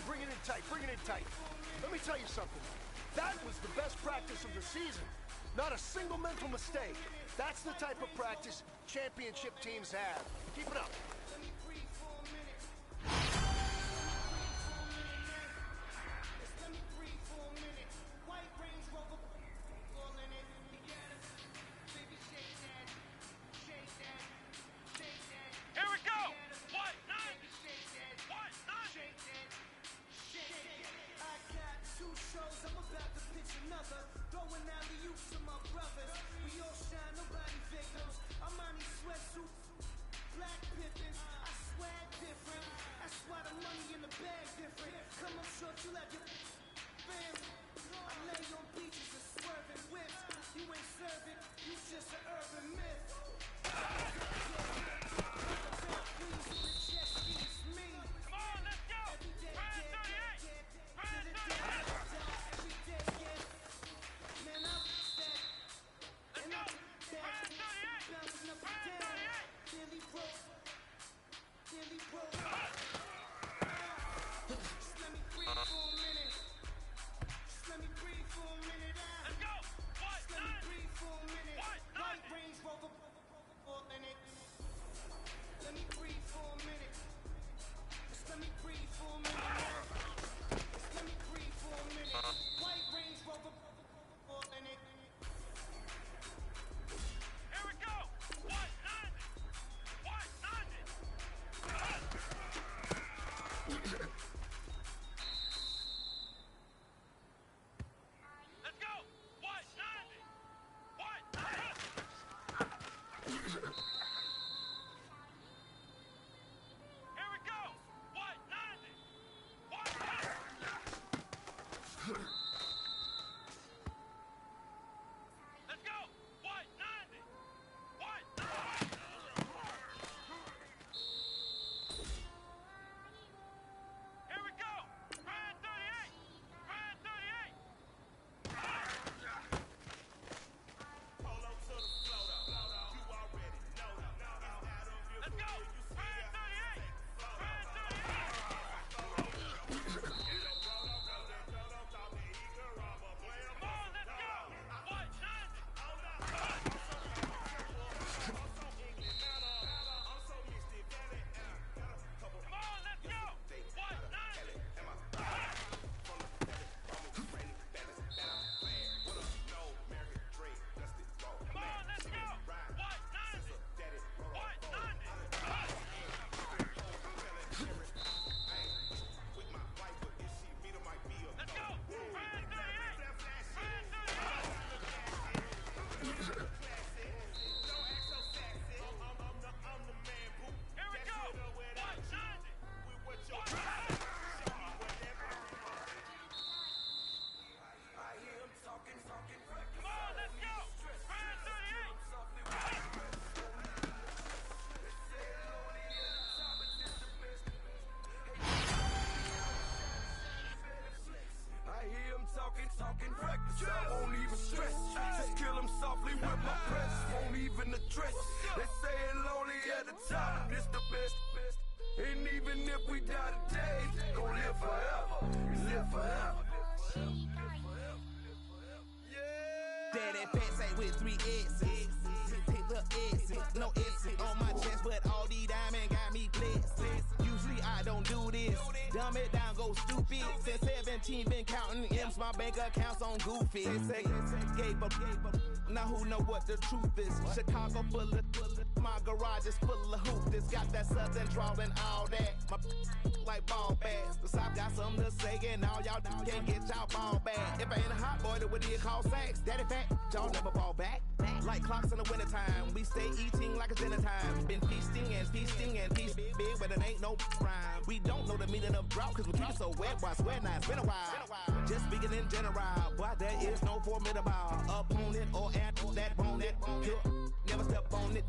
bring it in tight, bring it in tight. Let me tell you something. That was the best practice of the season. Not a single mental mistake. That's the type of practice championship teams have. Keep it up. Here we go! What? Nine? What? Nine? I got 2 shows, I'm about to pitch another. Throwing alley-oops to my brothers. We all shine, nobody victims. I'm on these sweatsuits, black pippins. I swag different. That's why the money in the bag different. Come up short, you like your fam. I lay on beaches and swerving whips. You ain't serving, you just an urban myth. Come on, let's go! Brand 38! Brand 38! Let's go! Brand 38! Brand 38! Just let me breathe for a minute. Just let me breathe for a minute. Let's go! What? Just let me Nine? breathe for a minute. What? White Nine? Range Rover, let me breathe for a minute. Just let me breathe for a minute. Just let me breathe for a minute. White Range Rover, Here we go! What? 90? What? 90? Let's go! What? 90? What? 90? Here we go! What? 90? What? 90? Let's go! What? 90? What? 90? Here we go! Brand 38! Brand 38! Polo to the float up. You already know. Let's go! Brand 38! Brand 38! Come on, let's go! What? 90? Come on, let's go! What? 90? Come on, let's go! What? 90? What? 90? Let's go! Brand 38! Brand 38! Here we go! What? 90? What? 90? Come on, let's go! Brand 38! I hear him talking reckless. I won't even stress. Just kill him softly with my press. Won't even address. They say it lonely at the top. This the best. And even if we die today, gon' live forever. Live forever. Daddy pants ain't with 3 S's. Take the S's, no S's on my chest, but all these diamonds got me blessed. Usually I don't do this. Dumb it down, go stupid. Since 17, been counting M's, my bank account's on goofy. They say gave up. Now who know what the truth is? Chicago full of, my garage is full of hoopers. Got that southern drawl and all that. My like ball bags. The South got something to say, and all y'all can't get y'all ball back. If I ain't a hot boy, then what do you call sacks? Daddy fat, y'all never ball back. Like clocks in the wintertime, we stay eating like it's dinner time. Been feasting and feasting and feast big, but it ain't no rhyme. We don't know the meaning of drought, cause we keep it so wet. Why swear now? It's been a while. Just speaking in general, boy, there is no formidable opponent or at that bone that you never step on it.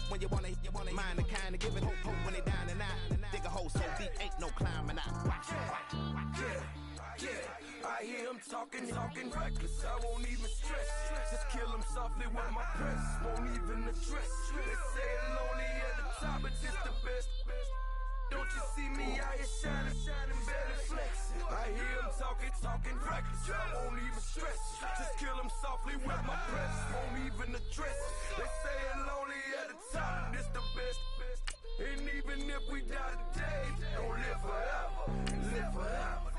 When you wanna mind the kind of giving hope when they down and out. Dig a hole so deep, ain't no climbing out. Watch. Yeah, I hear him talking reckless. I won't even stress. Just kill him softly with my press. Won't even address. They say it lonely at the top, but it's the best. Don't you see me out here shining better talking reckless. I won't even stress it. Just kill him softly with my breath. Won't even address it. They say it lonely at the top. This the best. And even if we die today, don't live forever. Live forever.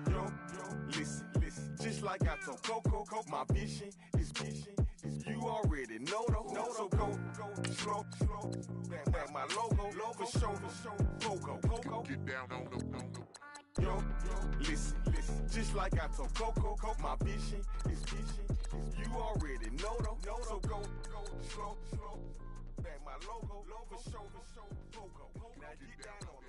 Yo, listen, just like I told Coco, my vision is you already know though. So go, slow, back my logo, for show, Coco. Get down on the. Yo, listen, just like I told Coco, my vision is you already know though. So go, slow, back my logo, for show, Coco. Now get down on the.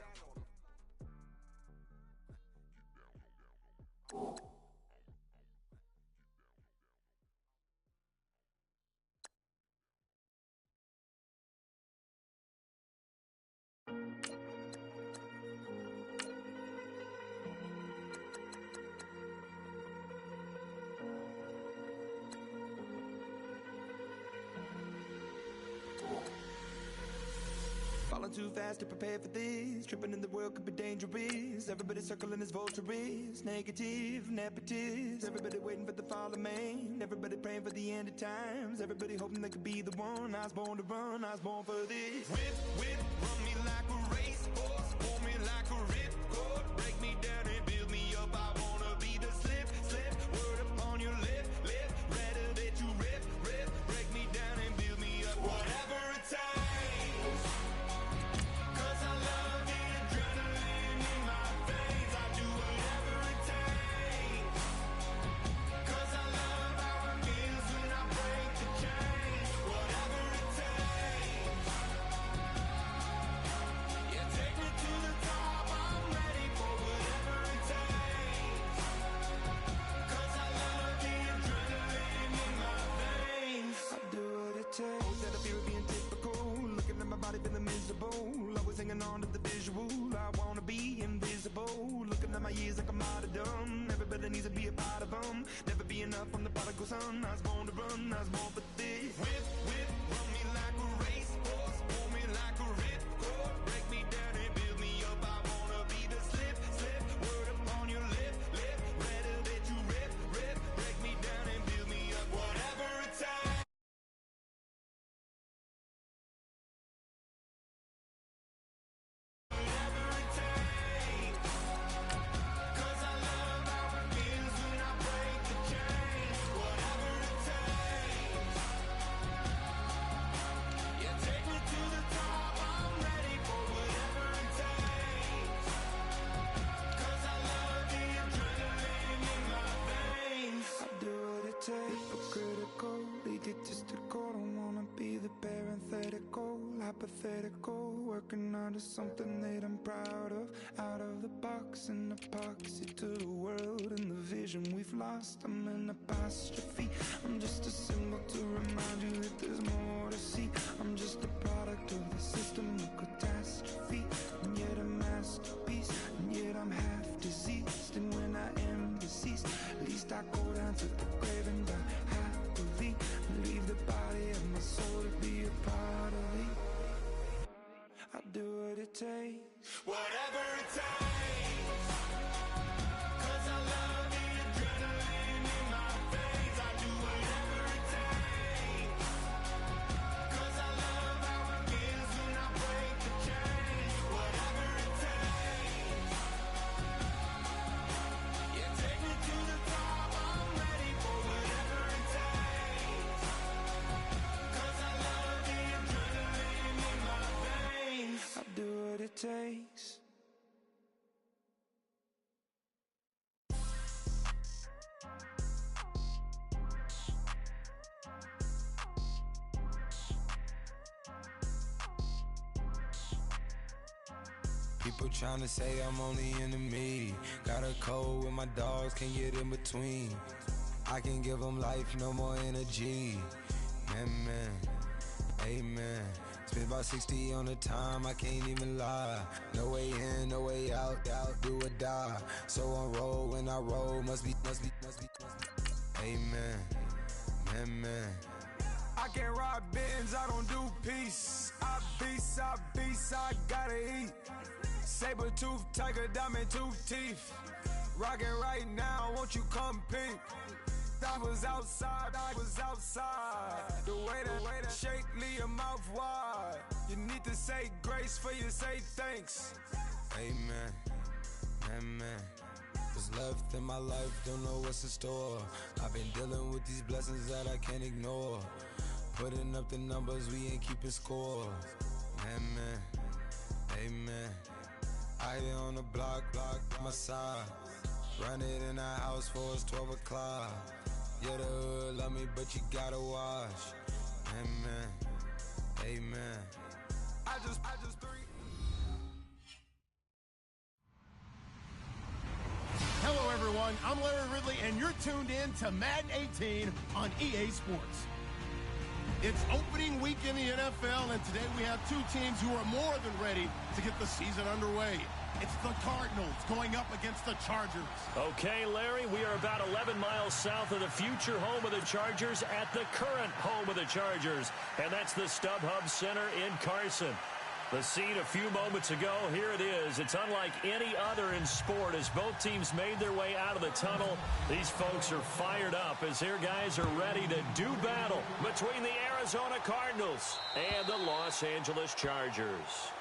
Falling too fast to prepare for this. Tripping in the world could be dangerous. Everybody circling as vultures. Negative, nepotist. Everybody waiting for the fall of man. Everybody praying for the end of times. Everybody hoping they could be the one. I was born to run, I was born for this. Whip, run me like a racehorse. Pull me like a ripcord. Break me down and build me up. I wanna be the slip. Word upon your lip. Rather that you rip. Break me down and build me up. Whatever it takes. Instead of fear of being typical, looking at my body feeling miserable, always hanging on to the visual. I wanna be invisible, looking at my years like I'm martyrdom. Everybody needs to be a part of them. Never be enough from the prodigal son. I was born to run, I was born for this. Whip, run me like a racehorse, pull me like a ripcord. Break me down and build me up. I wanna be the slip. Word upon your lip. Rather that you rip. Break me down and build me up. Whatever it takes. Hypocritical, egotistical, don't wanna be the parenthetical, hypothetical, working onto something that I'm proud of, out of the box, an epoxy to the world and the vision we've lost. I'm an apostrophe, I'm just a symbol to remind you that there's more to see. I'm just a product of the system of catastrophe, and yet a masterpiece, and yet I'm half diseased. And when I am deceased, at least I go down to the grave and die happily, and leave the body of my soul to be a part of me. I'll do what it takes, whatever it takes. 'Cause I love the adrenaline in my veins. I do whatever it takes. 'Cause I love how it feels when I break the chains. Whatever it takes. Yeah, take me to the top. I'm ready for whatever it takes. 'Cause I love the adrenaline in my veins. I'll do what it takes. People tryna say I'm only enemy. Got a code with my dogs, can't get in between. I can give them life, no more energy. Amen, amen. Spent about 60 on the time, I can't even lie. No way in, no way do or die. So on roll when I roll, must be. Amen, man. I can't ride Benz, I don't do peace. I beast, I gotta eat. Saber tooth, tiger, diamond tooth teeth. Rockin' right now, won't you come peep? I was outside. The way that shake, leave your mouth wide. You need to say grace for you say thanks. Amen. What's left in my life, don't know what's in store. I've been dealing with these blessings that I can't ignore. Putting up the numbers, we ain't keeping score. Amen. I on the block, my side. Run it in the house for us 12 o'clock. Yeah, the hood love me, but you gotta watch. Amen. I just three. Hello, everyone. I'm Larry Ridley, and you're tuned in to Madden 18 on EA Sports. It's opening week in the NFL, and today we have two teams who are more than ready to get the season underway. It's the Cardinals going up against the Chargers. Okay, Larry, we are about 11 miles south of the future home of the Chargers at the current home of the Chargers, and that's the StubHub Center in Carson. The scene a few moments ago, here it is. It's unlike any other in sport as both teams made their way out of the tunnel. These folks are fired up as their guys are ready to do battle between the Arizona Cardinals and the Los Angeles Chargers.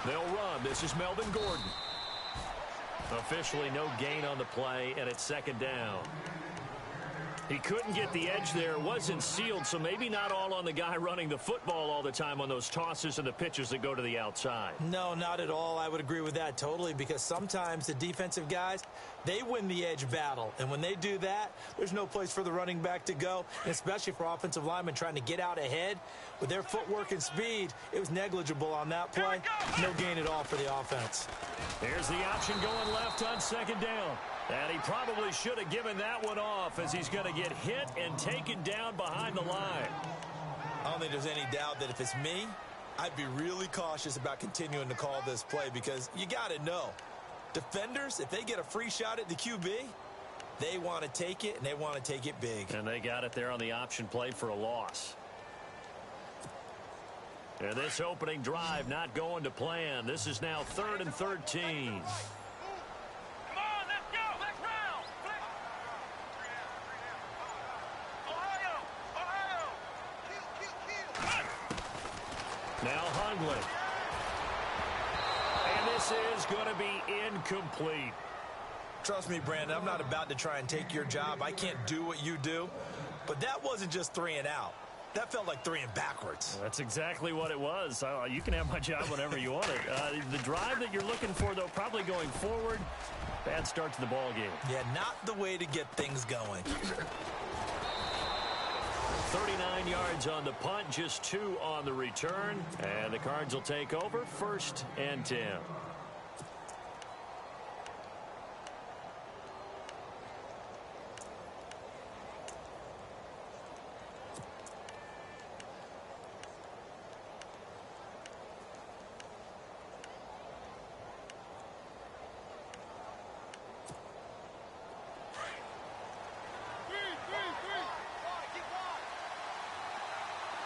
They'll run. This is Melvin Gordon. Officially no gain on the play, and it's second down. He couldn't get the edge there. Wasn't sealed, so maybe not all on the guy running the football all the time on those tosses and the pitches that go to the outside. No, not at all. I would agree with that totally, because sometimes the defensive guys, they win the edge battle. And when they do that, there's no place for the running back to go, and especially for offensive linemen trying to get out ahead. With their footwork and speed, it was negligible on that play. No gain at all for the offense. Here's the option going left on second down. And he probably should have given that one off as he's going to get hit and taken down behind the line. I don't think there's any doubt that if it's me, I'd be really cautious about continuing to call this play, because you got to know, defenders, if they get a free shot at the QB, they want to take it, and they want to take it big. And they got it there on the option play for a loss. And this opening drive not going to plan. This is now 3rd and 13. Now Hundley. And this is going to be incomplete. Trust me, Brandon, I'm not about to try and take your job. I can't do what you do. But that wasn't just 3 and out. That felt like 3 and backwards. Well, that's exactly what it was. You can have my job whenever you want it. The drive that you're looking for, though, probably going forward. Bad start to the ball game. Yeah, not the way to get things going. 39 yards on the punt, just 2 on the return. And the Cards will take over, 1st and 10.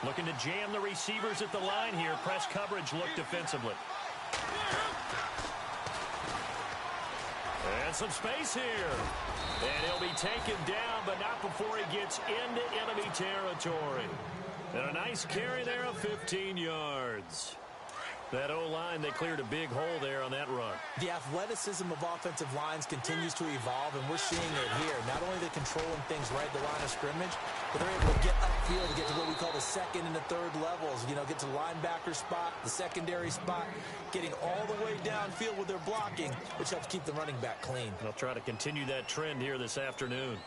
Looking to jam the receivers at the line here. Press coverage look defensively. And some space here. And he'll be taken down, but not before he gets into enemy territory. And a nice carry there of 15 yards. That O-line, they cleared a big hole there on that run. The athleticism of offensive lines continues to evolve, and we're seeing it here. Not only are they controlling things right at the line of scrimmage, but they're able to get upfield to get to what we call the 2nd and the 3rd levels. You know, get to the linebacker spot, the secondary spot, getting all the way downfield with their blocking, which helps keep the running back clean. They'll try to continue that trend here this afternoon.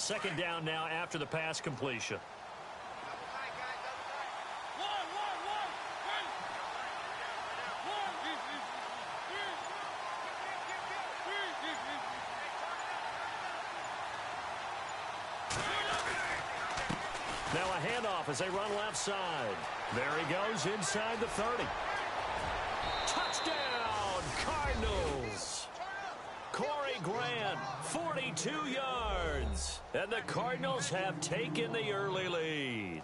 Second down now after the pass completion. Now a handoff as they run left side. There he goes inside the 30. Touchdown, Cardinals. Corey Grant, 42 yards. And the Cardinals have taken the early lead.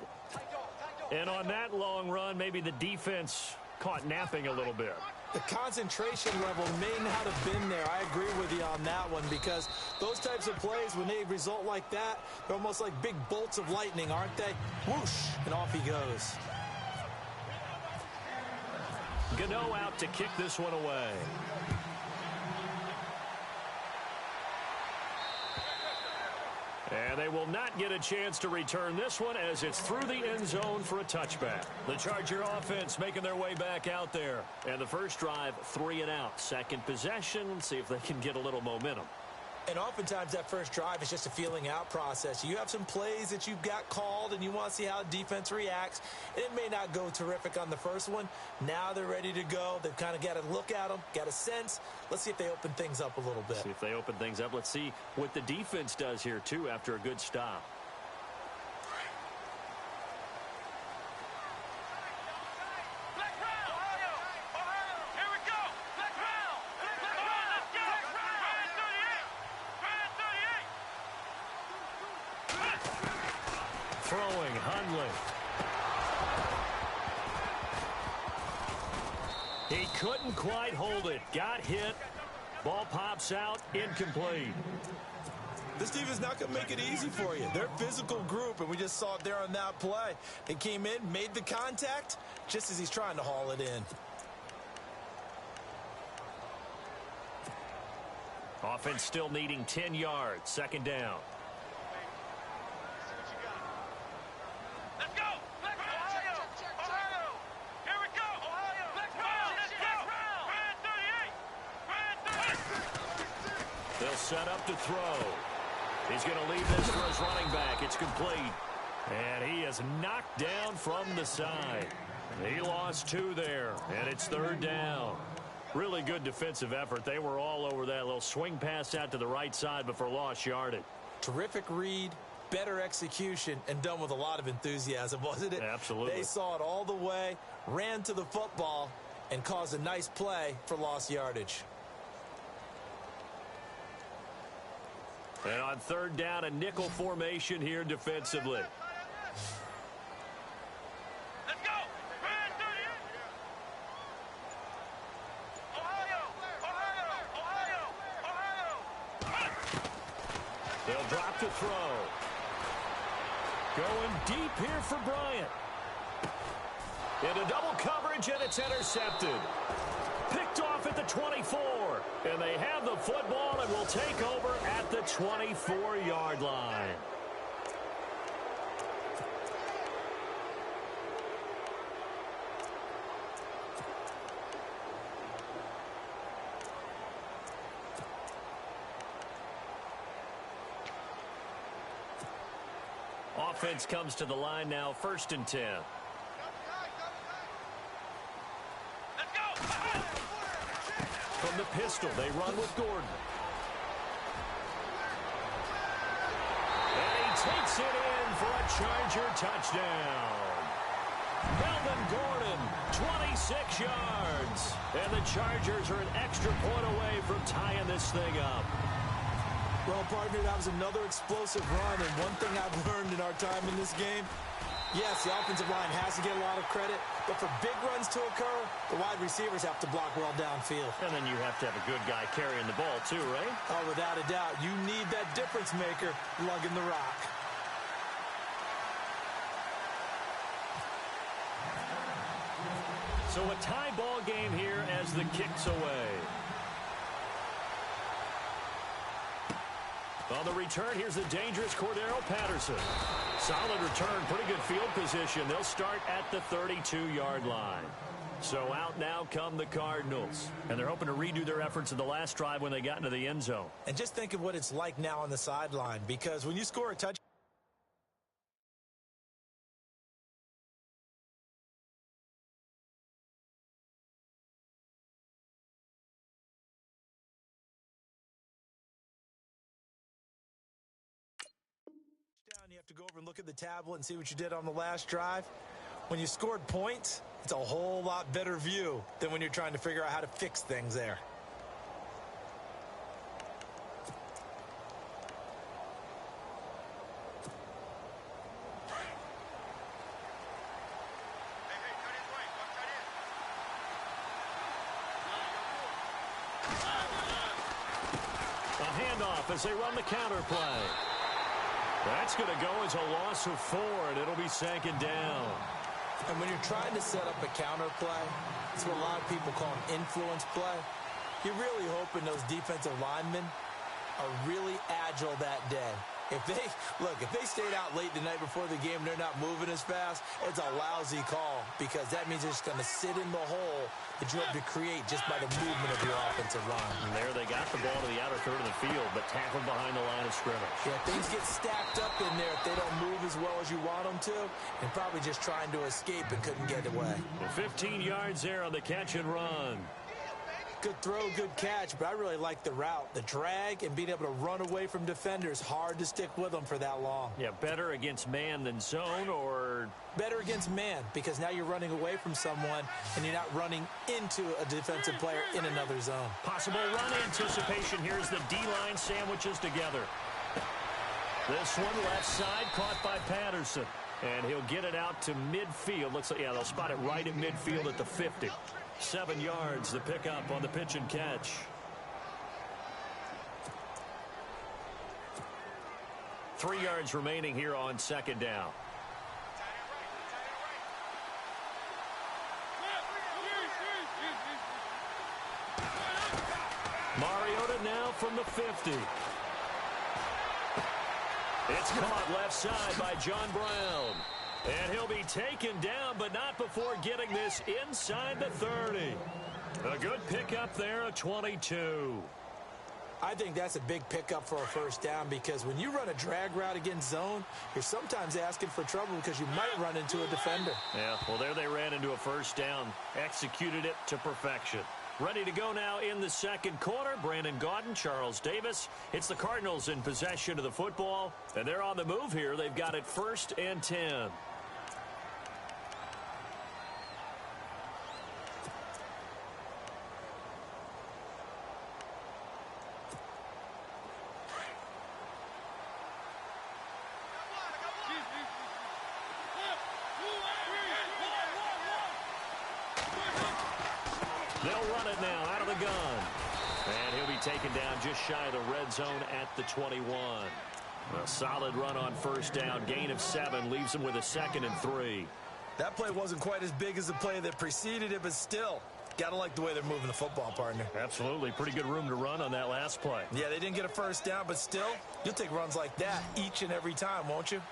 And on that long run, maybe the defense caught napping a little bit. The concentration level may not have been there. I agree with you on that one, because those types of plays, when they result like that, they're almost like big bolts of lightning, aren't they? Whoosh, and off he goes. Gano out to kick this one away. And they will not get a chance to return this one as it's through the end zone for a touchback. The Charger offense making their way back out there. And the first drive, 3 and out. Second possession, see if they can get a little momentum. And oftentimes that first drive is just a feeling out process. You have some plays that you've got called and you want to see how defense reacts. And it may not go terrific on the first one. Now they're ready to go. They've kind of got to look at them, got a sense. Let's see if they open things up a little bit. See if they open things up. Let's see what the defense does here, too, after a good stop. Throwing, Hundley. He couldn't quite hold it. Got hit. Ball pops out. Incomplete. This team is not going to make it easy for you. They're a physical group, and we just saw it there on that play. They came in, made the contact, just as he's trying to haul it in. Offense still needing 10 yards. Second down. They'll set up to throw. He's going to leave this for his running back. It's complete. And he is knocked down from the side. He lost 2 there, and it's third down. Really good defensive effort. They were all over that little swing pass out to the right side before lost yardage. Terrific read, better execution, and done with a lot of enthusiasm, wasn't it? Absolutely. They saw it all the way, ran to the football, and caused a nice play for lost yardage. And on third down, a nickel formation here defensively. Let's go! Ohio! They'll drop to throw. Going deep here for Bryant. Into double coverage, and it's intercepted. Picked off at the 24. And they have the football and will take over at the 24-yard line. Offense comes to the line now, 1st and 10. From the pistol, they run with Gordon. And he takes it in for a Charger touchdown. Melvin Gordon, 26 yards. And the Chargers are an extra point away from tying this thing up. Well, partner, that was another explosive run, and one thing I've learned in our time in this game, yes, the offensive line has to get a lot of credit, but for big runs to occur, the wide receivers have to block well downfield. And then you have to have a good guy carrying the ball too, right? Oh, without a doubt. You need that difference maker lugging the rock. So a tie ball game here as the kick's away. On the return, here's the dangerous Cordero Patterson. Solid return, pretty good field position. They'll start at the 32-yard line. So out now come the Cardinals. And they're hoping to redo their efforts in the last drive when they got into the end zone. And just think of what it's like now on the sideline, because when you score a touchdown, you have to go over and look at the tablet and see what you did on the last drive. When you scored points, it's a whole lot better view than when you're trying to figure out how to fix things there. A handoff as they run the counter play. That's going to go as a loss of 4, and it'll be second down. And when you're trying to set up a counter play, it's what a lot of people call an influence play. You're really hoping those defensive linemen are really agile that day. If they stayed out late the night before the game and they're not moving as fast, it's a lousy call, because that means they're just going to sit in the hole that you hope to create just by the movement of your offensive line. And there they got the ball to the outer third of the field, but tackled behind the line of scrimmage. Yeah, things get stacked up in there if they don't move as well as you want them to, and probably just trying to escape and couldn't get away. 15 yards there on the catch and run. Good throw, good catch, but I really like the route. The drag and being able to run away from defenders, hard to stick with them for that long. Yeah, better against man than zone, or... Better against man, because now you're running away from someone and you're not running into a defensive player in another zone. Possible run anticipation. Here's the D-line sandwiches together. This one left side caught by Patterson. And he'll get it out to midfield. Looks like, yeah, they'll spot it right at midfield at the 50. 7 yards, the pickup on the pitch and catch. Three yards remaining here on second down. Mariota now from the 50. It's caught left side by John Brown. And he'll be taken down, but not before getting this inside the 30. A good pickup there, a 22. I think that's a big pickup for a first down, because when you run a drag route against zone, you're sometimes asking for trouble because you might run into a defender. Yeah, well, there they ran into a first down. Executed it to perfection. Ready to go now in the second quarter. Brandon Gaudin, Charles Davis. It's the Cardinals in possession of the football, and they're on the move here. They've got it 1st and 10. They'll run it now out of the gun. And he'll be taken down just shy of the red zone at the 21. A solid run on first down. Gain of 7 leaves him with a 2nd and 3. That play wasn't quite as big as the play that preceded it, but still, got to like the way they're moving the football, partner. Absolutely. Pretty good room to run on that last play. Yeah, they didn't get a first down, but still, you'll take runs like that each and every time, won't you?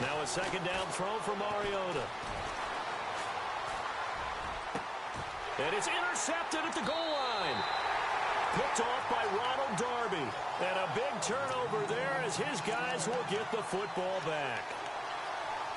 Now a second down throw for Mariota. And it's intercepted at the goal line. Picked off by Ronald Darby. And a big turnover there as his guys will get the football back.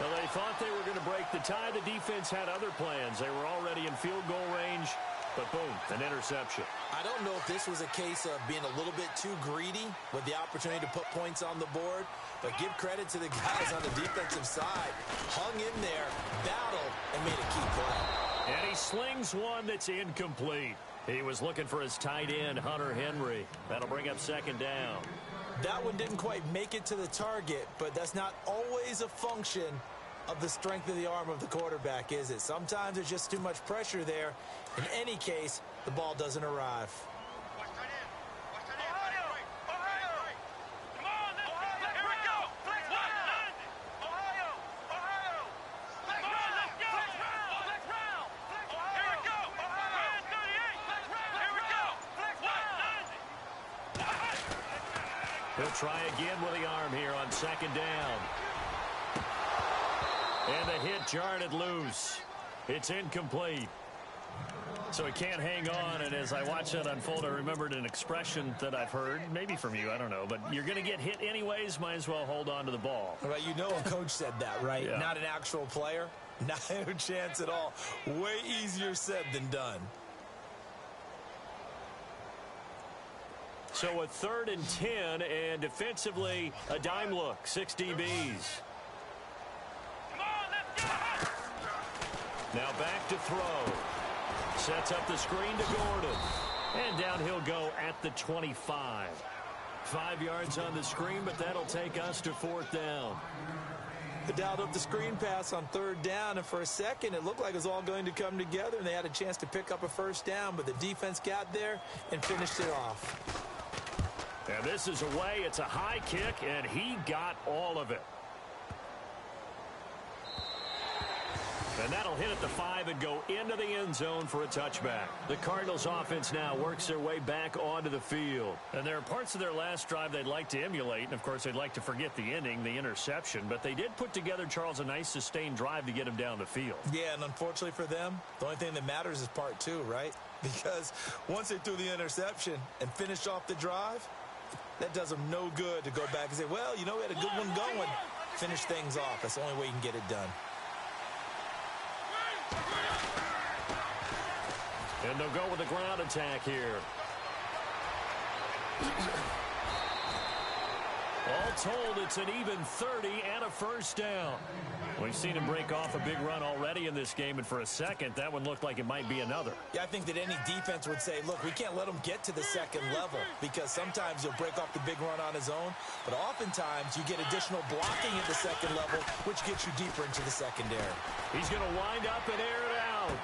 Well, they thought they were going to break the tie. The defense had other plans. They were already in field goal range. But boom, an interception. I don't know if this was a case of being a little bit too greedy with the opportunity to put points on the board, but give credit to the guys on the defensive side. Hung in there, battled, and made a key play. And he slings one that's incomplete. He was looking for his tight end, Hunter Henry. That'll bring up second down. That one didn't quite make it to the target, but that's not always a function of the strength of the arm of the quarterback, is it? Sometimes there's just too much pressure there. In any case, the ball doesn't arrive. He'll try again with the arm here on second down. And the hit jarred it loose. It's incomplete. So he can't hang on, and as I watch that unfold, I remembered an expression that I've heard, maybe from you, I don't know, but you're going to get hit anyways, might as well hold on to the ball. Well, you know a coach said that, right? Yeah. Not an actual player. Not a chance at all. Way easier said than done. So a 3rd and 10, and defensively, a dime look, 6 DBs. Come on, let's go! Now back to throw. Sets up the screen to Gordon. And down he'll go at the 25. 5 yards on the screen, but that'll take us to 4th down. They dialed up the screen pass on 3rd down, and for a second it looked like it was all going to come together, and they had a chance to pick up a 1st down, but the defense got there and finished it off. And this is away. It's a high kick, and he got all of it. And that'll hit at the 5 and go into the end zone for a touchback. The Cardinals offense now works their way back onto the field. And there are parts of their last drive they'd like to emulate. And, of course, they'd like to forget the ending, the interception. But they did put together, Charles, a nice sustained drive to get him down the field. Yeah, and unfortunately for them, the only thing that matters is part 2, right? Because once they threw the interception and finished off the drive, that does them no good to go back and say, well, you know, we had a good one going. Finish things off. That's the only way you can get it done. And they'll go with the ground attack here. All told, it's an even 30 and a 1st down. We've seen him break off a big run already in this game, and for a second, that one looked like it might be another. Yeah, I think that any defense would say, look, we can't let him get to the 2nd level, because sometimes he'll break off the big run on his own, but oftentimes you get additional blocking at the 2nd level, which gets you deeper into the secondary. He's going to wind up and air it out.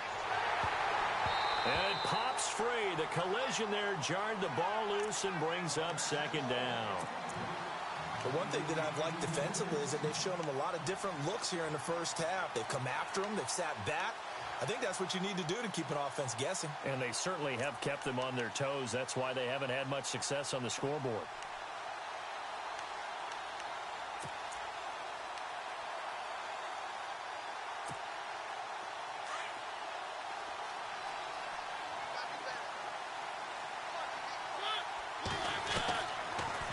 And it pops free. The collision there jarred the ball loose and brings up 2nd down. The one thing that I've liked defensively is that they've shown them a lot of different looks here in the 1st half. They've come after them. They've sat back. I think that's what you need to do to keep an offense guessing. And they certainly have kept them on their toes. That's why they haven't had much success on the scoreboard.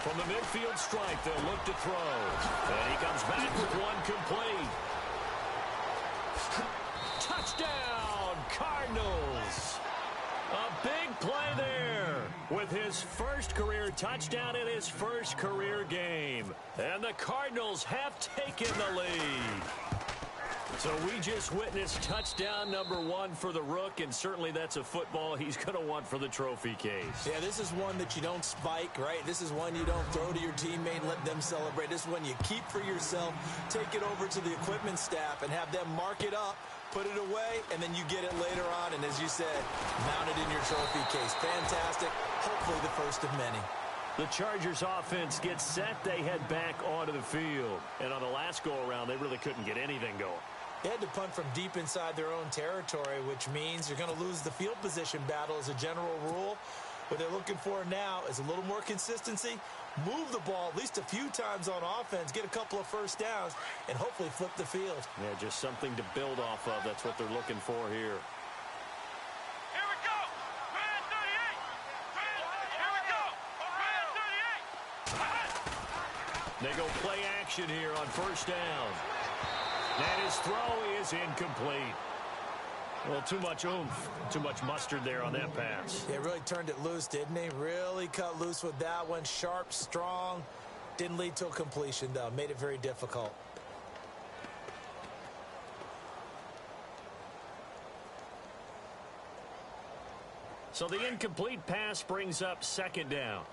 From the midfield strike, they'll look to throw. And he comes back with one complete. Touchdown, Cardinals. A big play there with his 1st career touchdown in his 1st career game. And the Cardinals have taken the lead. So we just witnessed touchdown number 1 for the Rook, and certainly that's a football he's going to want for the trophy case. Yeah, this is one that you don't spike, right? This is one you don't throw to your teammate and let them celebrate. This is one you keep for yourself, take it over to the equipment staff, and have them mark it up, put it away, and then you get it later on, and as you said, mount it in your trophy case. Fantastic. Hopefully the first of many. The Chargers offense gets set. They head back onto the field. And on the last go-around, they really couldn't get anything going. They had to punt from deep inside their own territory, which means you're going to lose the field position battle as a general rule. What they're looking for now is a little more consistency, move the ball at least a few times on offense, get a couple of 1st downs, and hopefully flip the field. Yeah, just something to build off of. That's what they're looking for here. Here we go! Grand 38! Here we go! Grand 38! They go play action here on 1st down. And his throw is incomplete. Well, too much oomph, too much mustard there on that pass. Yeah, really turned it loose, didn't he? Really cut loose with that one. Sharp, strong. Didn't lead to a completion, though. Made it very difficult. So the incomplete pass brings up 2nd down.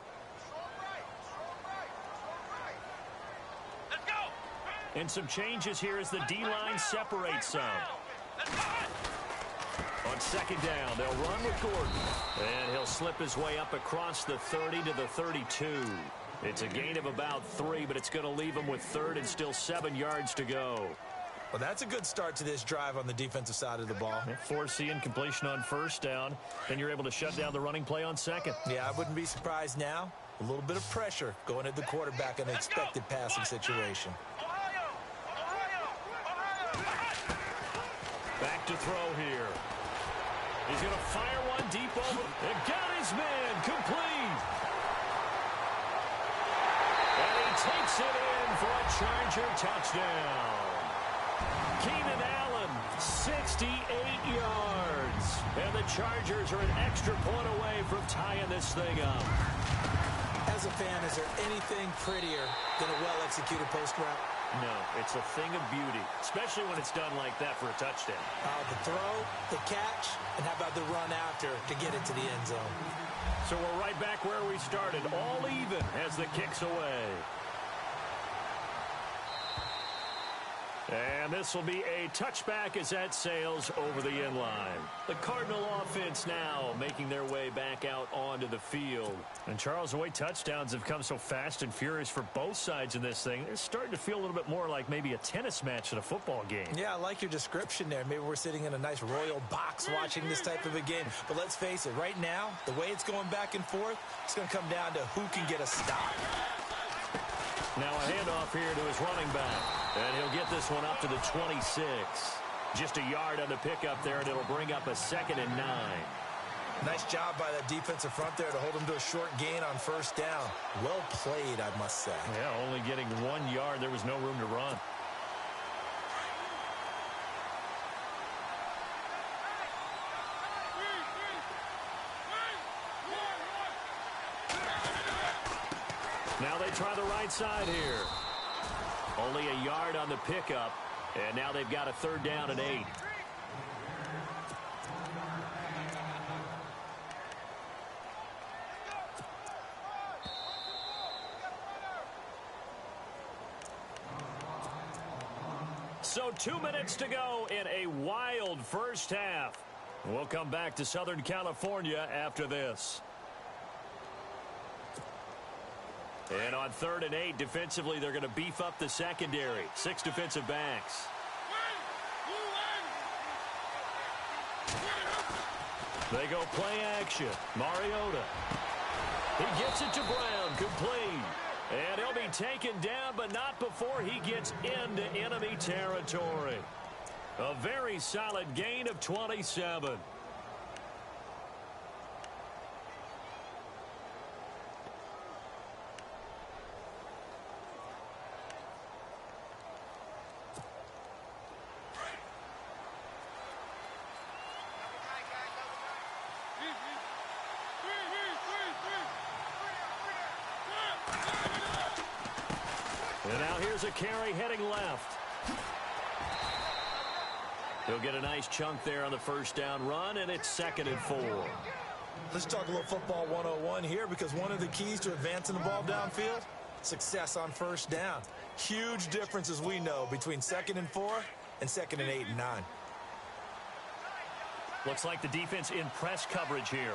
Let's go! And some changes here as the D-line separates some. On 2nd down, they'll run with Gordon. And he'll slip his way up across the 30 to the 32. It's a gain of about 3, but it's going to leave him with 3rd and still 7 yards to go. Well, that's a good start to this drive on the defensive side of the ball. Force the incompletion on 1st down. Then you're able to shut down the running play on 2nd. Yeah, I wouldn't be surprised now. A little bit of pressure going at the quarterback in an expected passing situation. Ohio! Ohio! Ohio! throw here. He's going to fire one deep over. And got his man complete. And he takes it in for a Charger touchdown. Keenan Allen, 68 yards. And the Chargers are an extra point away from tying this thing up. As a fan, is there anything prettier than a well-executed post route? No, it's a thing of beauty, especially when it's done like that for a touchdown. The throw, the catch, and how about the run after to get it to the end zone? So we're right back where we started, all even as the kick's away. And this will be a touchback as that sails over the end line. The Cardinal offense now making their way back out onto the field. And Charles, the way touchdowns have come so fast and furious for both sides in this thing, it's starting to feel a little bit more like maybe a tennis match than a football game. Yeah, I like your description there. Maybe we're sitting in a nice royal box watching this type of a game. But let's face it, right now, the way it's going back and forth, it's going to come down to who can get a stop. Now a handoff here to his running back. And he'll get this one up to the 26. Just a yard on the pickup there, and it'll bring up a 2nd and 9. Nice job by that defensive front there to hold him to a short gain on first down. Well played, I must say. Yeah, only getting 1 yard. There was no room to run. Now they try the right side here. Only a yard on the pickup, and now they've got a 3rd down and 8. So 2 minutes to go in a wild first half. We'll come back to Southern California after this. And on 3rd and 8, defensively, they're going to beef up the secondary. 6 defensive backs. They go play action. Mariota. He gets it to Brown, complete. And he'll be taken down, but not before he gets into enemy territory. A very solid gain of 27. And now here's a carry heading left. He'll get a nice chunk there on the first down run, and it's 2nd and 4. Let's talk a little football 101 here, because one of the keys to advancing the ball downfield, success on first down. Huge difference, as we know, between 2nd and 4 and 2nd and 8 and 9. Looks like the defense in press coverage here.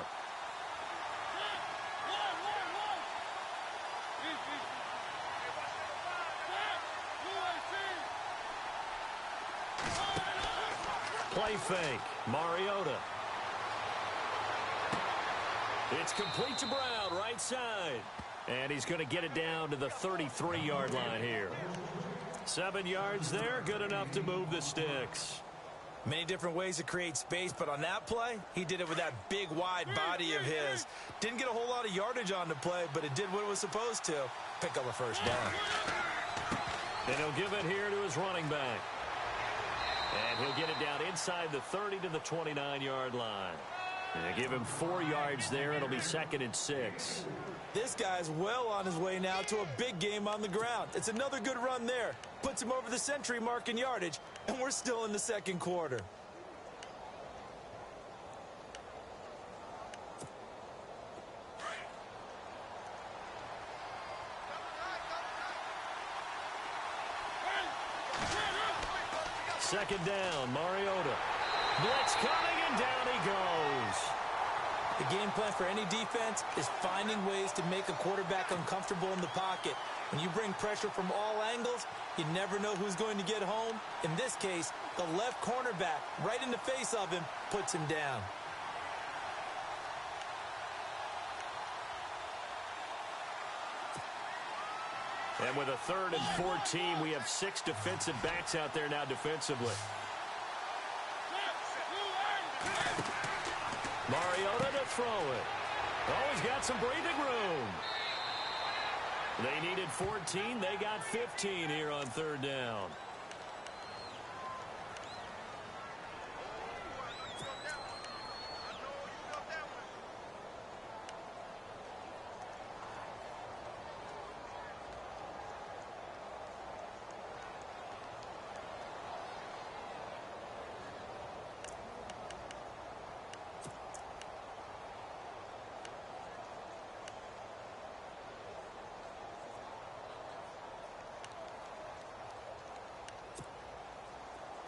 Play fake. Mariota. It's complete to Brown, right side. And he's going to get it down to the 33-yard line here. 7 yards there, good enough to move the sticks. Many different ways to create space, but on that play, he did it with that big, wide body of his. Didn't get a whole lot of yardage on the play, but it did what it was supposed to. Pick up a first down. And he'll give it here to his running back. And he'll get it down inside the 30 to the 29-yard line. And they give him 4 yards there. It'll be 2nd and 6. This guy's well on his way now to a big game on the ground. It's another good run there. Puts him over the century mark in yardage, and we're still in the 2nd quarter. Second down, Mariota. Blitz coming, and down he goes. The game plan for any defense is finding ways to make a quarterback uncomfortable in the pocket. When you bring pressure from all angles, you never know who's going to get home. In this case, the left cornerback, right in the face of him, puts him down. And with a 3rd and 14, we have 6 defensive backs out there now defensively. Mariota to throw it. Oh, he's got some breathing room. They needed 14. They got 15 here on third down.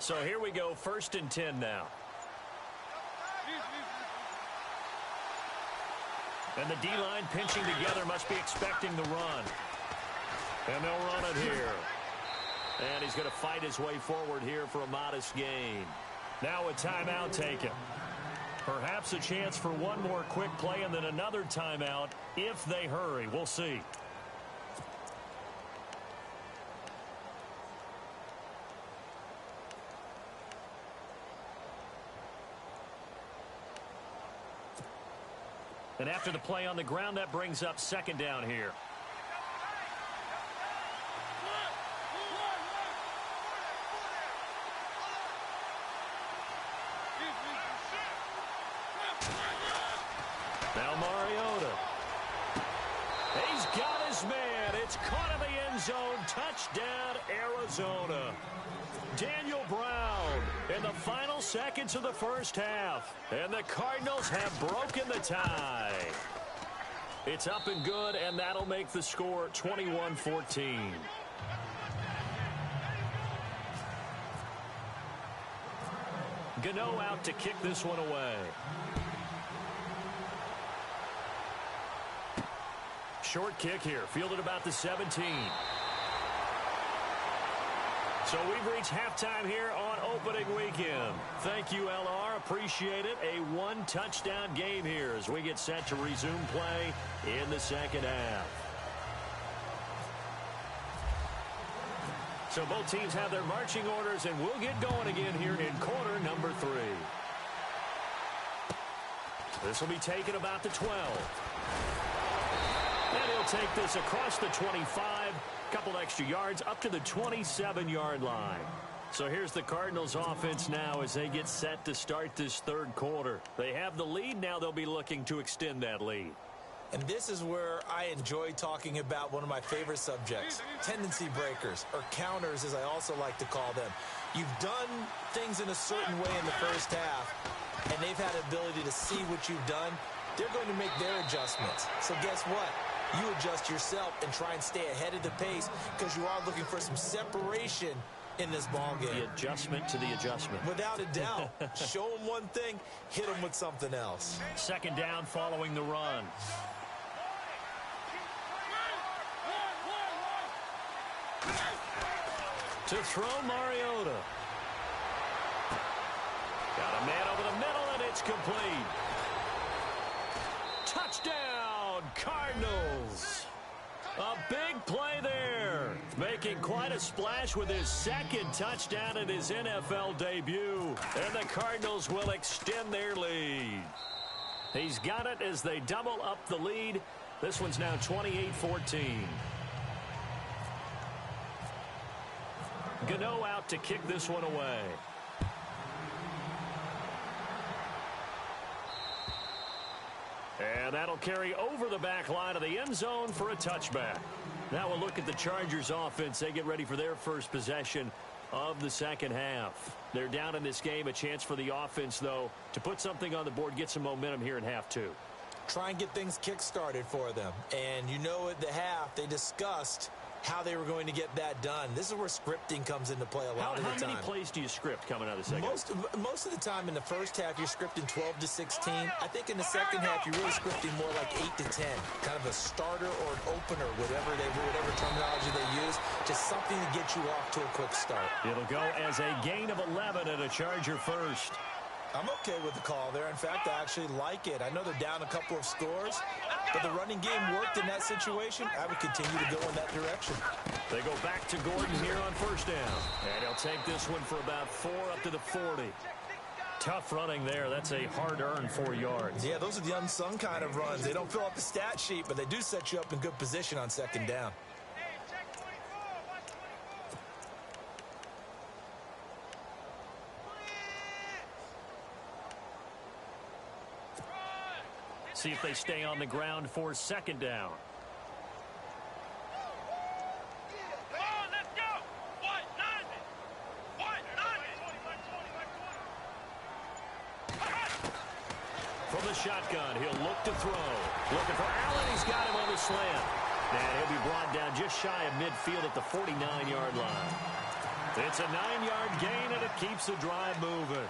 So here we go, 1st and 10 now. And the D-line pinching together, must be expecting the run. And they'll run it here. And he's going to fight his way forward here for a modest gain. Now a timeout taken. Perhaps a chance for one more quick play and then another timeout if they hurry. We'll see. And after the play on the ground, that brings up 2nd down here. Now Mariota. He's got his man. It's caught in the end zone. Touchdown, Arizona. Daniel Brown in the final seconds of the first half. And the Cardinals have broken the tie. It's up and good, and that'll make the score 21-14. Gano out to kick this one away. Short kick here, fielded about the 17. So we've reached halftime here on opening weekend. Thank you, LR. Appreciate it. A one-touchdown game here as we get set to resume play in the second half. So both teams have their marching orders, and we'll get going again here in quarter number 3. This will be taken about the 12. And he'll take this across the 25. Couple extra yards up to the 27-yard line. So here's the Cardinals offense now as they get set to start this third quarter. They have the lead. Now they'll be looking to extend that lead. And this is where I enjoy talking about one of my favorite subjects, tendency breakers, or counters as I also like to call them. You've done things in a certain way in the first half, and they've had the ability to see what you've done. They're going to make their adjustments. So guess what? You adjust yourself and try and stay ahead of the pace because you are looking for some separation in this ball game. The adjustment to the adjustment. Without a doubt. Show them one thing, hit them with something else. 2nd down following the run. To throw Mariota. Got a man over the middle, and it's complete. Touchdown, Cardinals. A big play there. Making quite a splash with his 2nd touchdown in his NFL debut. And the Cardinals will extend their lead. He's got it as they double up the lead. This one's now 28-14. Gano out to kick this one away. And that'll carry over the back line of the end zone for a touchback. Now we'll look at the Chargers offense. They get ready for their first possession of the second half. They're down in this game. A chance for the offense, though, to put something on the board, get some momentum here in half 2. Try and get things kick-started for them. And you know at the half, they discussed how they were going to get that done. This is where scripting comes into play a lot of the time. How many plays do you script coming out of the second? Most of the time in the first half, you're scripting 12 to 16. I think in the second half, you're really scripting more like 8 to 10. Kind of a starter or an opener, whatever terminology they use. Just something to get you off to a quick start. It'll go as a gain of 11 and a Charger first. I'm okay with the call there. In fact, I actually like it. I know they're down a couple of scores, but the running game worked in that situation. I would continue to go in that direction. They go back to Gordon here on 1st down. And he'll take this one for about 4 up to the 40. Tough running there. That's a hard-earned 4 yards. Yeah, those are the unsung kind of runs. They don't fill up the stat sheet, but they do set you up in good position on second down. Hey, check 24. Watch 24. See if they stay on the ground for second down. Come on, let's go. What? Nothing. What? Nothing. From the shotgun, he'll look to throw. Looking for Allen. He's got him on the slant. And he'll be brought down just shy of midfield at the 49-yard line. It's a 9-yard gain, and it keeps the drive moving.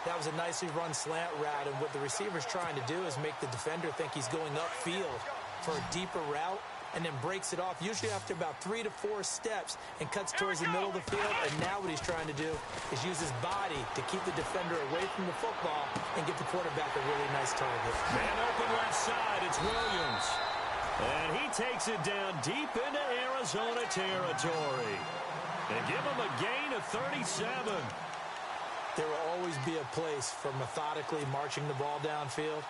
That was a nicely run slant route, and what the receiver's trying to do is make the defender think he's going upfield for a deeper route, and then breaks it off, usually after about 3 to 4 steps, and cuts towards the middle of the field. And now what he's trying to do is use his body to keep the defender away from the football and get the quarterback a really nice target. Man open left side, it's Williams. And he takes it down deep into Arizona territory. And give him a gain of 37. There will always be a place for methodically marching the ball downfield.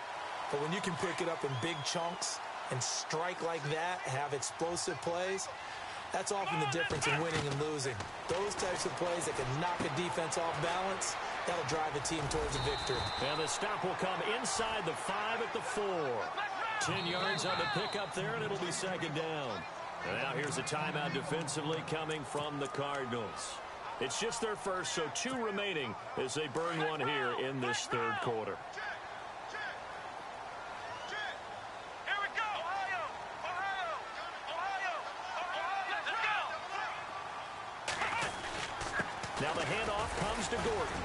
But when you can pick it up in big chunks and strike like that, have explosive plays, that's often the difference in winning and losing. Those types of plays that can knock a defense off balance, that'll drive a team towards a victory. And the stop will come inside the 5 at the 4. 10 yards on the pickup there, and it'll be second down. And now here's a timeout defensively coming from the Cardinals. It's just their first, so 2 remaining as they burn one here in this third quarter. Here we go. Ohio. Let's go. Now the handoff comes to Gordon.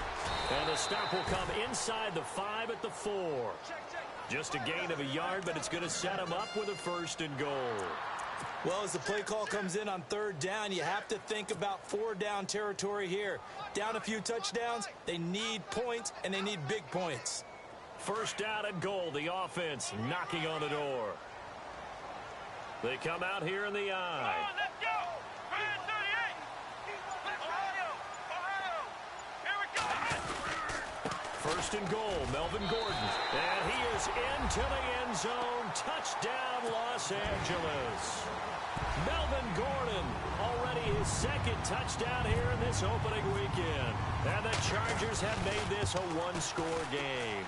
And the stop will come inside the 5 at the 4. Just a gain of a yard, but it's going to set him up with a 1st and goal. Well, as the play call comes in on 3rd down, you have to think about 4-down territory here. Down a few touchdowns, they need points, and they need big points. 1st down and goal, the offense knocking on the door. They come out here in the eye. Come on, let's go. 38. Ohio. Here we go. 1st and goal, Melvin Gordon. And he is into the end zone. Touchdown, Los Angeles. Melvin Gordon, already his 2nd touchdown here in this opening weekend. And the Chargers have made this a 1-score game.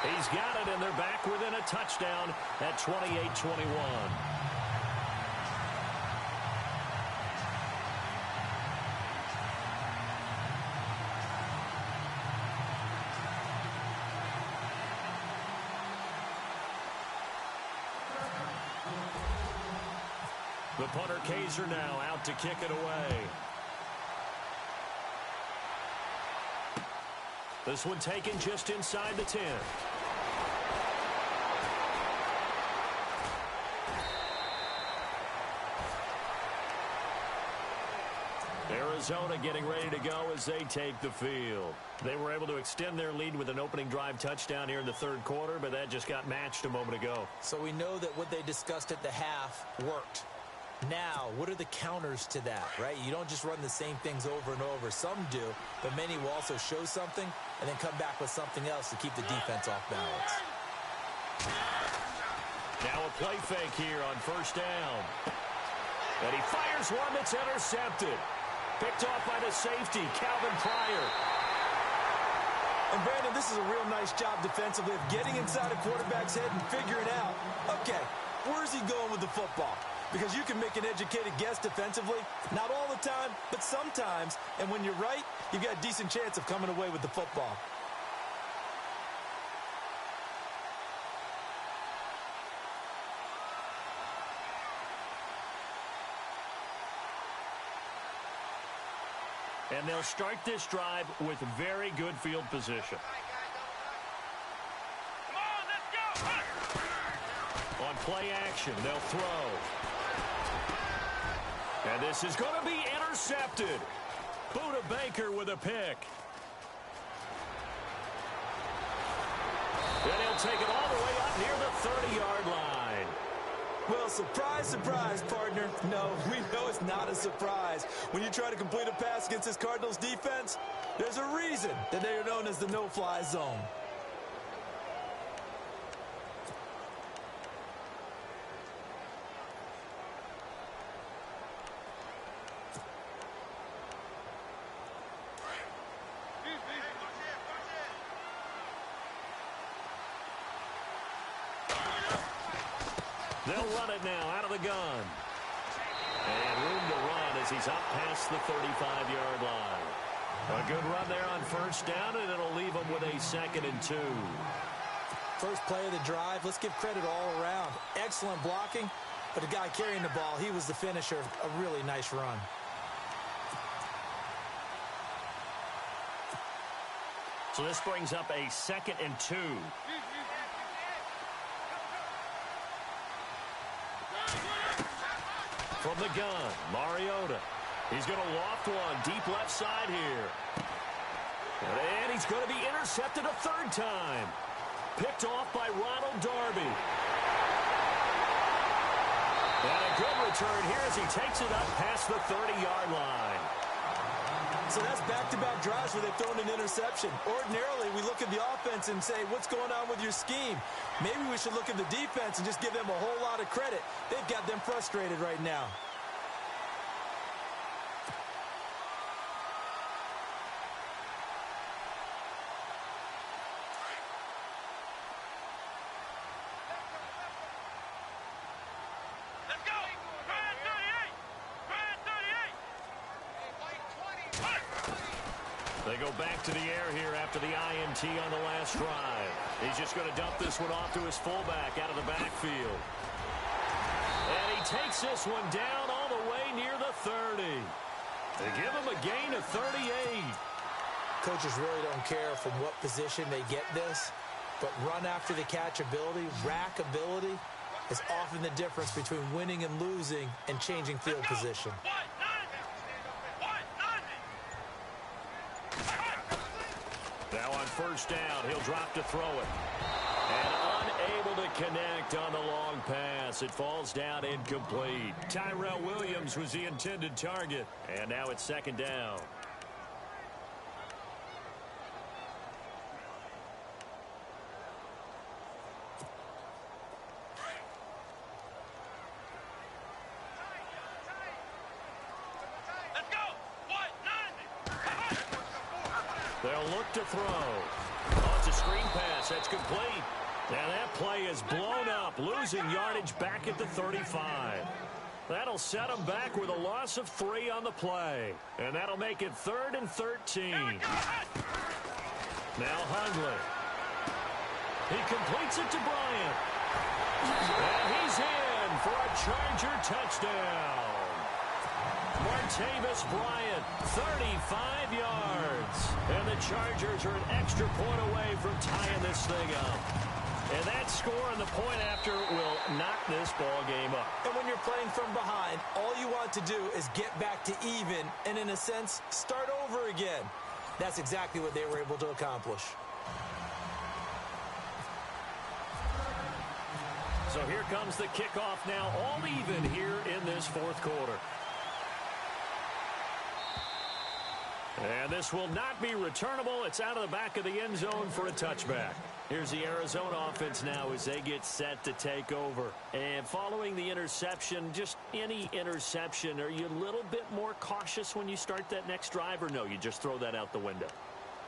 He's got it, and they're back within a touchdown at 28-21. The punter Kaiser now out to kick it away. This one taken just inside the 10. Arizona getting ready to go as they take the field. They were able to extend their lead with an opening drive touchdown here in the 3rd quarter, but that just got matched a moment ago. So we know that what they discussed at the half worked. Now, what are the counters to that, right? You don't just run the same things over and over. Some do, but many will also show something and then come back with something else to keep the defense off balance. Now a play fake here on 1st down. And he fires one that's intercepted. Picked off by the safety, Calvin Pryor. And Brandon, this is a real nice job defensively of getting inside a quarterback's head and figuring out, okay, where's he going with the football? Because you can make an educated guess defensively, not all the time, but sometimes. And when you're right, you've got a decent chance of coming away with the football. And they'll start this drive with very good field position. Come on, let's go. On play action, they'll throw. And this is going to be intercepted. Buda Baker with a pick. And he'll take it all the way up near the 30-yard line. Well, surprise, surprise, partner. No, we know it's not a surprise. When you try to complete a pass against this Cardinals defense, there's a reason that they are known as the no-fly zone. They'll run it now out of the gun. And room to run as he's up past the 35-yard line. A good run there on first down, and it'll leave him with a 2nd and 2. First play of the drive, let's give credit all around. Excellent blocking, but the guy carrying the ball, he was the finisher. A really nice run. So this brings up a 2nd and 2. From the gun, Mariota. He's going to loft one deep left side here. And he's going to be intercepted a 3rd time. Picked off by Ronald Darby. And a good return here as he takes it up past the 30-yard line. So that's back-to-back drives where they've thrown an interception. Ordinarily, we look at the offense and say, what's going on with your scheme? Maybe we should look at the defense and just give them a whole lot of credit. They've got them frustrated right now. Let's go! Red 38! Red 38! They go back to the air here after the INT on the last drive. He's just going to dump this one off to his fullback out of the backfield. And he takes this one down all the way near the 30. They give him a gain of 38. Coaches really don't care from what position they get this, but run after the catch ability, rack ability, is often the difference between winning and losing and changing field position. Now on first down, he'll drop to throw it. And unable to connect on the long pass. It falls down incomplete. Tyrell Williams was the intended target. And now it's 2nd down. They'll look to throw. Oh, it's a screen pass. That's complete. And that play is blown up, losing yardage back at the 35. That'll set them back with a loss of 3 on the play. And that'll make it 3rd and 13. Now Hundley. He completes it to Bryant. And he's in for a Charger touchdown. Martavis Bryant, 35 yards. And the Chargers are an extra point away from tying this thing up. And that score and the point after will knock this ball game up. And when you're playing from behind, all you want to do is get back to even and, in a sense, start over again. That's exactly what they were able to accomplish. So here comes the kickoff now, all even here in this 4th quarter. And this will not be returnable. It's out of the back of the end zone for a touchback. Here's the Arizona offense now as they get set to take over. And following the interception, just any interception, are you a little bit more cautious when you start that next drive, or no, you just throw that out the window?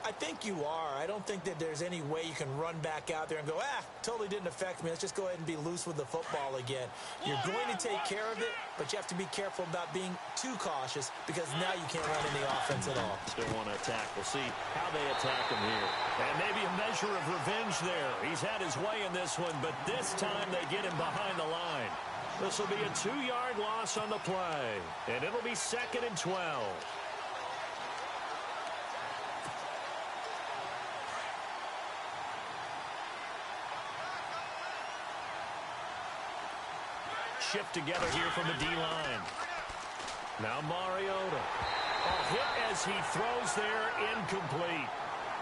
I think you are. I don't think that there's any way you can run back out there and go, totally didn't affect me. Let's just go ahead and be loose with the football again. You're going to take care of it, but you have to be careful about being too cautious because now you can't run any offense at all. Still want to attack. We'll see how they attack him here. And maybe a measure of revenge there. He's had his way in this one, but this time they get him behind the line. This will be a 2-yard loss on the play, and it'll be 2nd and 12. Shift together here from the D-line. Now Mariota. A hit as he throws there, incomplete.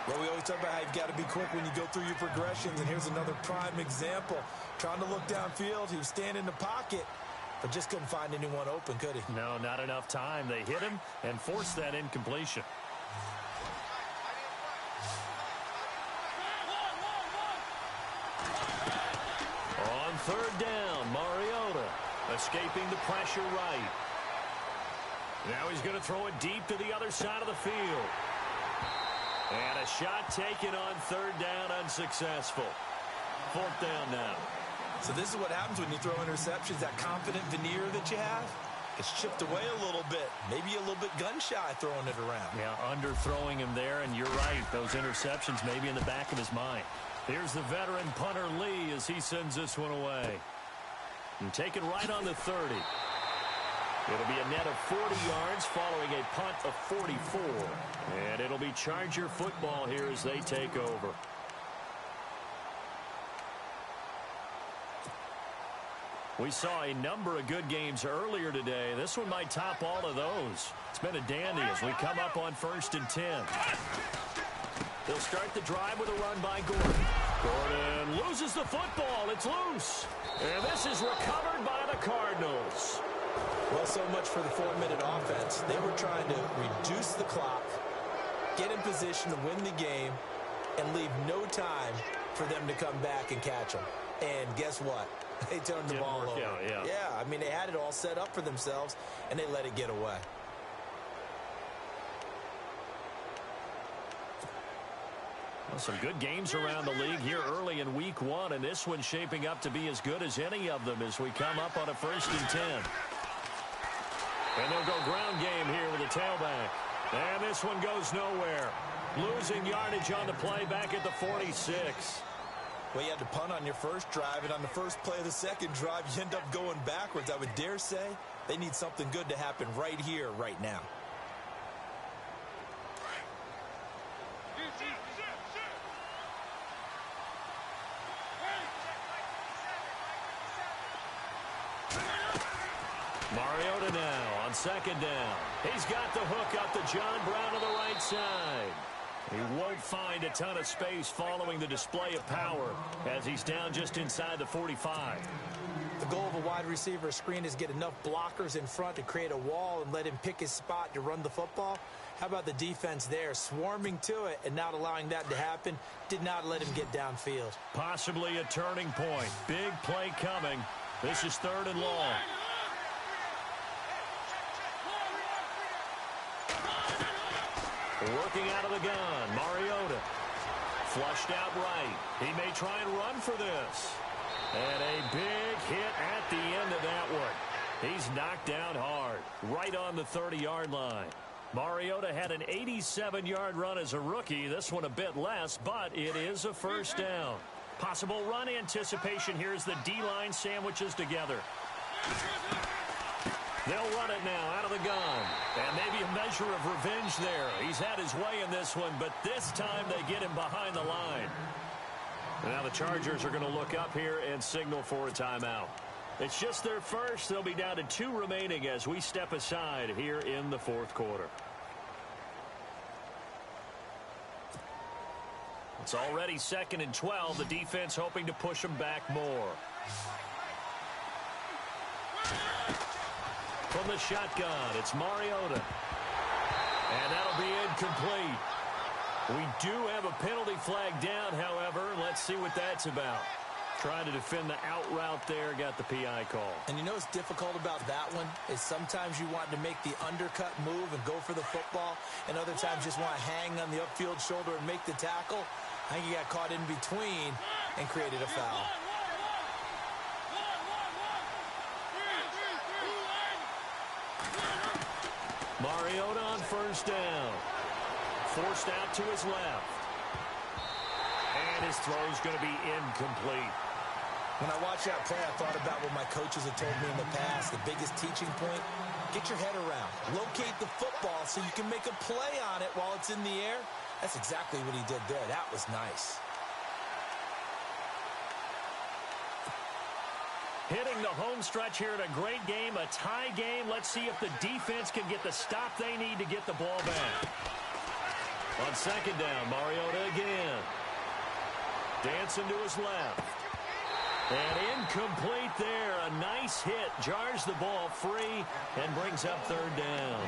Well, we always talk about how you've got to be quick when you go through your progressions, and here's another prime example. Trying to look downfield, he was standing in the pocket, but just couldn't find anyone open, could he? No, not enough time. They hit him and forced that incompletion. On third down, Mariota escaping the pressure right. Now he's going to throw it deep to the other side of the field. And a shot taken on third down, unsuccessful. Fourth down now. So this is what happens when you throw interceptions. That confident veneer that you have, it's chipped away a little bit. Maybe a little bit gun-shy throwing it around. Yeah, underthrowing him there, and you're right. Those interceptions may be in the back of his mind. Here's the veteran punter Lee as he sends this one away. And taken right on the 30. It'll be a net of 40 yards following a punt of 44. And it'll be Charger football here as they take over. We saw a number of good games earlier today. This one might top all of those. It's been a dandy as we come up on 1st and 10. They'll start the drive with a run by Gordon. Gordon loses the football. It's loose. And this is recovered by the Cardinals. Well, so much for the 4-minute offense. They were trying to reduce the clock, get in position to win the game, and leave no time for them to come back and catch them. And guess what? They turned the ball over. Yeah, I mean, they had it all set up for themselves, and they let it get away. Well, some good games around the league here early in week 1, and this one's shaping up to be as good as any of them as we come up on a 1st and 10. And they'll go ground game here with a tailback. And this one goes nowhere. Losing yardage on the play back at the 46. Well, you had to punt on your first drive, and on the first play of the second drive, you end up going backwards. I would dare say they need something good to happen right here, right now. Mariota now on 2nd down. He's got the hook up to John Brown to the right side. He won't find a ton of space following the display of power as he's down just inside the 45. The goal of a wide receiver screen is get enough blockers in front to create a wall and let him pick his spot to run the football. How about the defense there, swarming to it and not allowing that to happen? Did not let him get downfield. Possibly a turning point. Big play coming. This is 3rd and long. Working out of the gun, Mariota. Flushed out right. He may try and run for this. And a big hit at the end of that one. He's knocked down hard, right on the 30-yard line. Mariota had an 87-yard run as a rookie. This one a bit less, but it is a 1st down. Possible run anticipation here as the D-line sandwiches together. They'll run it now out of the gun. And maybe a measure of revenge there. He's had his way in this one, but this time they get him behind the line. And now the Chargers are going to look up here and signal for a timeout. It's just their first. They'll be down to 2 remaining as we step aside here in the 4th quarter. It's already 2nd and 12. The defense hoping to push them back more. From the shotgun, it's Mariota. And that'll be incomplete. We do have a penalty flag down, however. Let's see what that's about. Trying to defend the out route there, got the PI call. And you know what's difficult about that one is sometimes you want to make the undercut move and go for the football, and other times just want to hang on the upfield shoulder and make the tackle. I think he got caught in between and created a foul. Mariota on 1st down. Forced out to his left. And his throw's going to be incomplete. When I watched that play, I thought about what my coaches have told me in the past. The biggest teaching point, get your head around. Locate the football so you can make a play on it while it's in the air. That's exactly what he did there. That was nice. Hitting the home stretch here in a great game, a tie game. Let's see if the defense can get the stop they need to get the ball back. On second down, Mariota again. Dancing to his left. And incomplete there. A nice hit. Jars the ball free and brings up third down.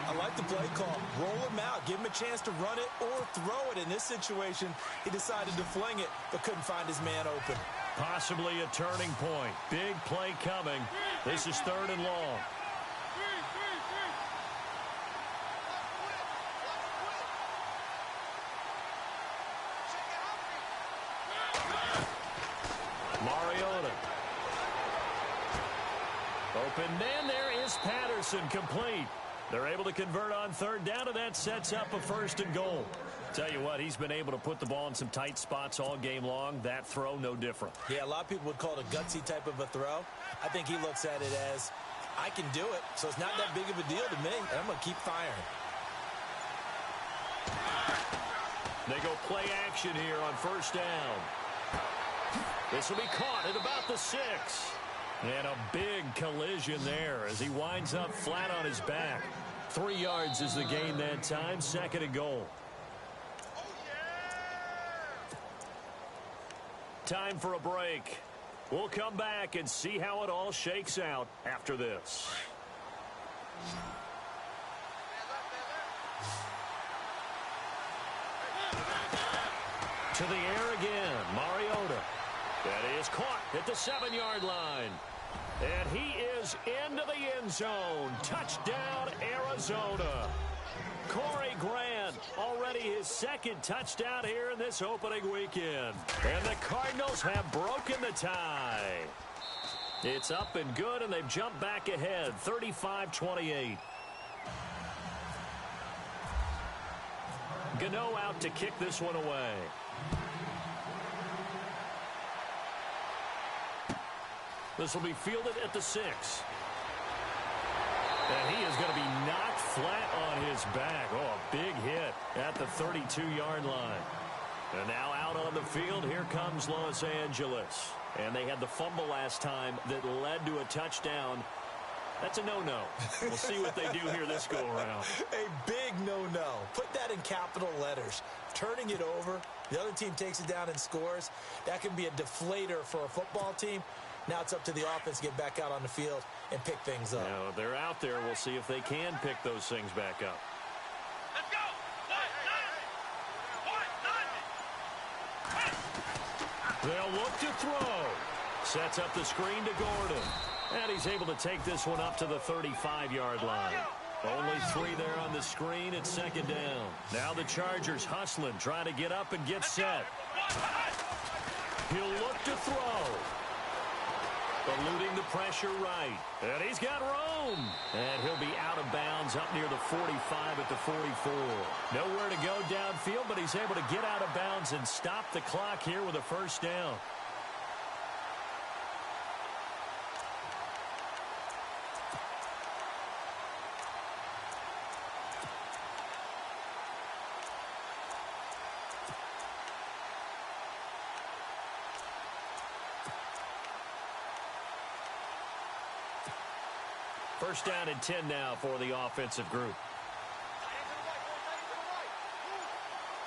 I like the play call. Roll him out. Give him a chance to run it or throw it. In this situation, he decided to fling it, but couldn't find his man open. Possibly a turning point. Big play coming. This is third and long. Mariota. Open man, there is Patterson, complete. They're able to convert on third down, and that sets up a first and goal. Tell you what, he's been able to put the ball in some tight spots all game long. That throw, no different. Yeah, a lot of people would call it a gutsy type of a throw. I think he looks at it as, I can do it, so it's not that big of a deal to me, and I'm going to keep firing. They go play action here on first down. This will be caught at about the 6. And a big collision there as he winds up flat on his back. 3 yards is the gain that time. Second and goal. Time for a break. We'll come back and see how it all shakes out after this. To the air again, Mariota. That is caught at the 7-yard line. And he is into the end zone. Touchdown, Arizona. Corey Grant, already his second touchdown here in this opening weekend. And the Cardinals have broken the tie. It's up and good, and they've jumped back ahead, 35-28. Gano out to kick this one away. This will be fielded at the 6. And he is going to be knocked flat on his back. Oh, a big hit at the 32-yard line. And now out on the field, here comes Los Angeles. And they had the fumble last time that led to a touchdown. That's a no-no. We'll see what they do here this go-around. A big no-no. Put that in capital letters. Turning it over, the other team takes it down and scores. That can be a deflator for a football team. Now it's up to the offense to get back out on the field and pick things up. Now, they're out there. We'll see if they can pick those things back up. Let's go! They'll look to throw. Sets up the screen to Gordon. And he's able to take this one up to the 35-yard line. Only 3 there on the screen at second down. Now the Chargers hustling, trying to get up and get set. He'll look to throw. Eluding the pressure right. And he's got room. And he'll be out of bounds up near the 45 at the 44. Nowhere to go downfield, but he's able to get out of bounds and stop the clock here with a first down. First down and 10 now for the offensive group.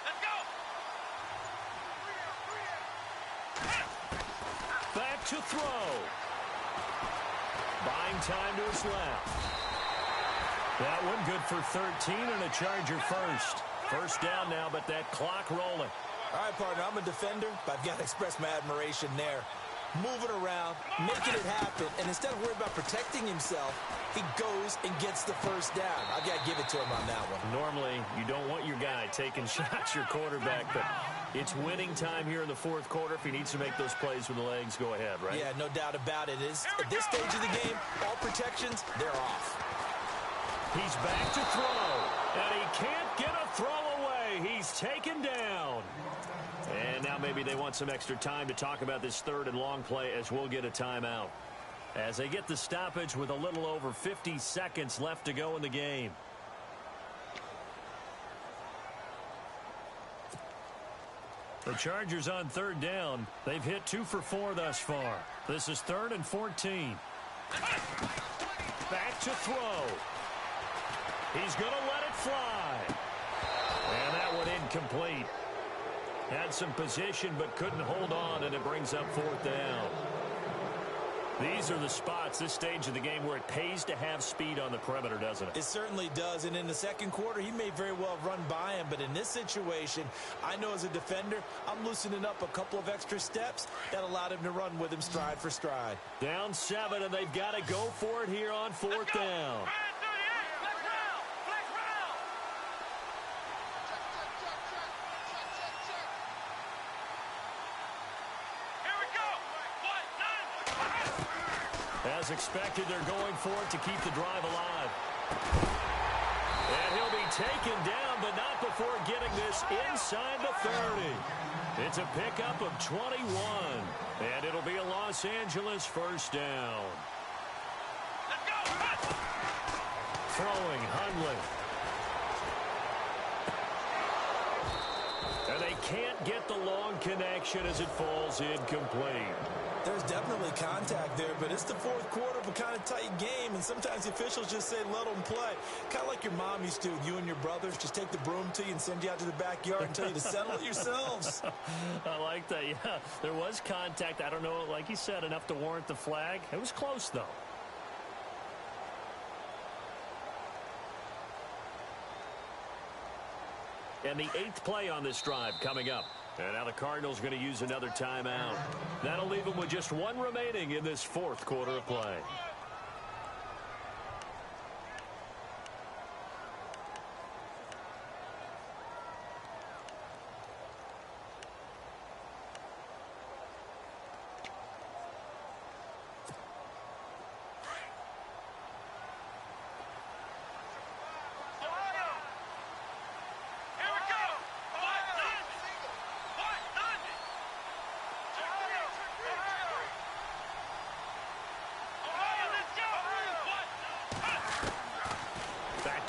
Let's go! Back to throw. Buying time to his left. That one good for 13 and a Charger first. First down now, but that clock rolling. All right, partner, I'm a defender, but I've got to express my admiration there. Moving around, making it happen, and instead of worrying about protecting himself, he goes and gets the first down. I've got to give it to him on that one. Normally, you don't want your guy taking shots, your quarterback, but it's winning time here in the fourth quarter. If he needs to make those plays with the legs, go ahead, right? Yeah, no doubt about it. At this stage of the game, all protections, they're off. He's back to throw, and he can't get a throw away. He's taken down. And now maybe they want some extra time to talk about this third and long play as we'll get a timeout. As they get the stoppage with a little over 50 seconds left to go in the game. The Chargers on third down. They've hit 2 for 4 thus far. This is 3rd and 14. Back to throw. He's going to let it fly. incomplete. Had some position but couldn't hold on, and it brings up 4th down. These are the spots, this stage of the game, where it pays to have speed on the perimeter, doesn't it? It certainly does, and in the second quarter, he may very well run by him, but in this situation, I know as a defender, I'm loosening up a couple of extra steps that allowed him to run with him stride for stride. Down 7, and they've got to go for it here on 4th down. As expected, they're going for it to keep the drive alive. And he'll be taken down, but not before getting this inside the 30. It's a pickup of 21, and it'll be a Los Angeles 1st down. Throwing Hundley. And they can't get the long connection as it falls incomplete. There's definitely contact there, but it's the 4th quarter of a kind of tight game, and sometimes the officials just say, let them play. Kind of like your mom used to with you and your brothers. Just take the broom to you and send you out to the backyard and tell you to settle it yourselves. I like that, yeah. There was contact. I don't know, like you said, enough to warrant the flag. It was close, though. And the 8th play on this drive coming up. And now the Cardinals going to use another timeout. That'll leave them with just 1 remaining in this 4th quarter of play.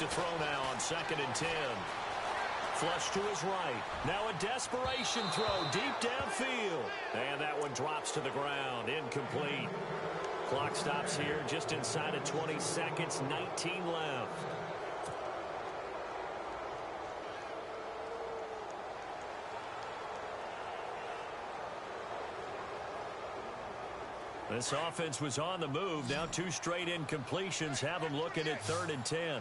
To throw now on 2nd and 10. Flush to his right. Now a desperation throw deep downfield. And that one drops to the ground. Incomplete. Clock stops here just inside of 20 seconds. 19 left. This offense was on the move. Now 2 straight incompletions have them looking at 3rd and 10.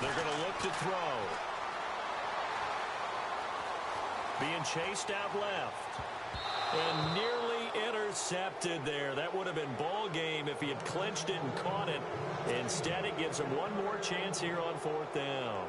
They're going to look to throw. Being chased out left. And nearly intercepted there. That would have been ball game if he had clinched it and caught it. Instead, it gives him one more chance here on 4th down.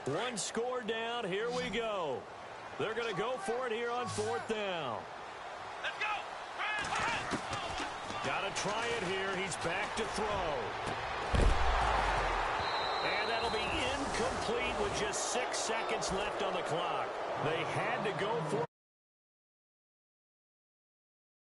One score down. Here we go. They're going to go for it here on 4th down. Let's go. Got to try it here. He's back to throw. And that'll be incomplete with just 6 seconds left on the clock. They had to go